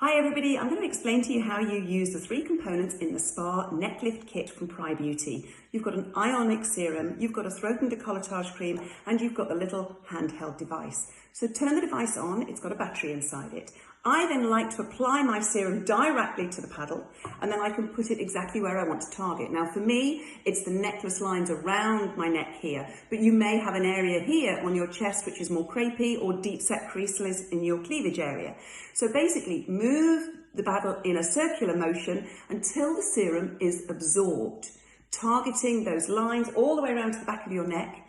Hi everybody, I'm going to explain to you how you use the three components in the Spa Neck Lift Kit from Pry Beauty. You've got an ionic serum, you've got a throat and decolletage cream, and you've got the little handheld device. So turn the device on, it's got a battery inside it. I then like to apply my serum directly to the paddle, and then I can put it exactly where I want to target. Now for me, it's the necklace lines around my neck here, but you may have an area here on your chest which is more crepey, or deep set creases in your cleavage area. So basically, move the paddle in a circular motion until the serum is absorbed, targeting those lines all the way around to the back of your neck.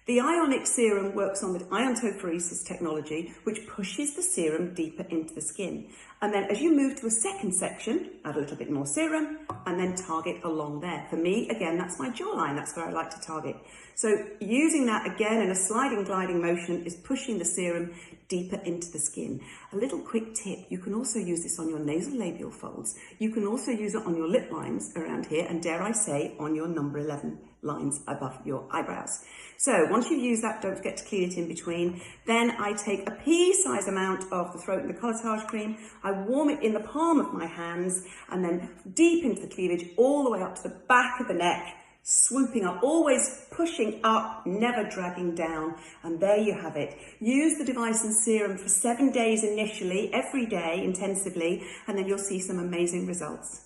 The ionic serum works on the iontophoresis technology, which pushes the serum deeper into the skin. And then as you move to a second section, add a little bit more serum and then target along there. For me, again, that's my jawline. That's where I like to target. So using that again in a sliding, gliding motion is pushing the serum deeper into the skin. A little quick tip, you can also use this on your nasal labial folds. You can also use it on your lip lines around here, and dare I say, on your number 11 lines above your eyebrows. So once you've used that, don't forget to clean it in between. Then I take a pea-sized amount of the throat and decolletage cream. I warm it in the palm of my hands and then deep into the cleavage, all the way up to the back of the neck, swooping up, always pushing up, never dragging down. And there you have it. Use the device and serum for 7 days initially, every day intensively, and then you'll see some amazing results.